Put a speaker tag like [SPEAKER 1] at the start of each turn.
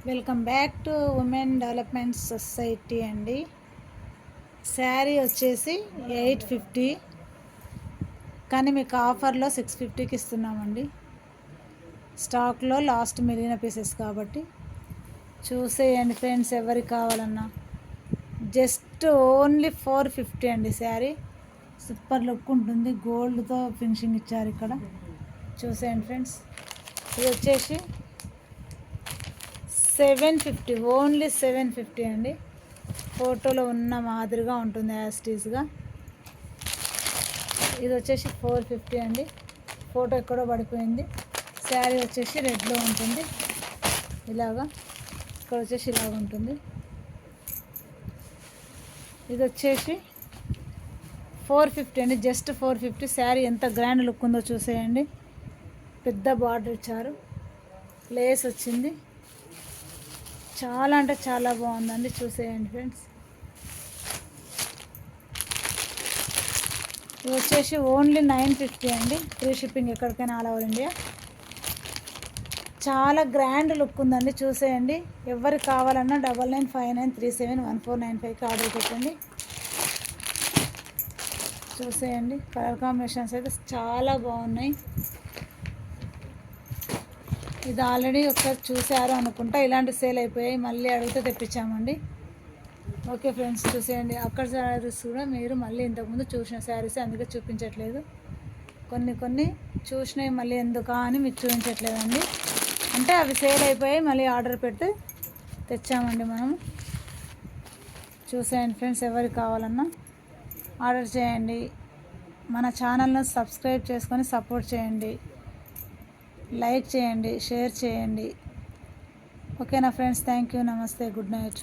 [SPEAKER 1] Welcome back to women development society అండి. శారీ వచ్చేసి 850, కానీ మీకు ఆఫర్లో 650కి ఇస్తున్నామండి. స్టాక్లో లాస్ట్ మిగిలిన పీసెస్ కాబట్టి చూసేయండి ఫ్రెండ్స్. ఎవరికి కావాలన్నా జస్ట్ ఓన్లీ 450 అండి. శారీ సూపర్ లుక్ ఉంటుంది. గోల్డ్తో ఫినిషింగ్ ఇచ్చారు ఇక్కడ. చూసేయండి ఫ్రెండ్స్. ఇది వచ్చేసి 750, ఓన్లీ 750 అండి. ఫోటోలో ఉన్న మాదిరిగా ఉంటుంది యాస్టీస్గా. ఇది వచ్చేసి 450 అండి. ఫోటో ఎక్కడో పడిపోయింది. శారీ వచ్చేసి రెడ్లో ఉంటుంది. ఇలాగా ఇక్కడ వచ్చేసి ఇలాగ ఉంటుంది. ఇది వచ్చేసి 450 అండి. జస్ట్ 450. శారీ ఎంత గ్రాండ్ లుక్ ఉందో చూసేయండి. పెద్ద బార్డర్ ఇచ్చారు, లేస్ వచ్చింది. చాలా అంటే చాలా బాగుందండి. చూసేయండి ఫ్రెండ్స్. ఇది వచ్చేసి ఓన్లీ 950 అండి. ఫ్రీ షిప్పింగ్ ఎక్కడికైనా ఆల్ ఓవర్ ఇండియా. చాలా గ్రాండ్ లుక్ ఉందండి. చూసేయండి. ఎవరికి కావాలన్నా 9959371495కి ఆర్డర్ పెట్టండి. చూసేయండి. కలర్ కాంబినేషన్స్ అయితే చాలా బాగున్నాయి. ఇది ఆల్రెడీ ఒకసారి చూసారు అనుకుంటా. ఇలాంటి సేల్ అయిపోయాయి, మళ్ళీ అడిగితే తెప్పించామండి. ఓకే ఫ్రెండ్స్, చూసేయండి. అక్కడ శారీస్ కూడా మీరు మళ్ళీ ఇంతకుముందు చూసిన శారీస్, అందుకే చూపించట్లేదు. కొన్ని చూసినవి మళ్ళీ ఎందుకా అని మీకు చూపించట్లేదండి. అంటే అవి సేల్ అయిపోయాయి, మళ్ళీ ఆర్డర్ పెట్టి తెచ్చామండి మనము. చూసేయండి ఫ్రెండ్స్. ఎవరికి కావాలన్నా ఆర్డర్ చేయండి. మన ఛానల్ను సబ్స్క్రైబ్ చేసుకొని సపోర్ట్ చేయండి. లైక్ చేయండి, షేర్ చేయండి. ఓకేనా ఫ్రెండ్స్. Thank you. నమస్తే. Good night.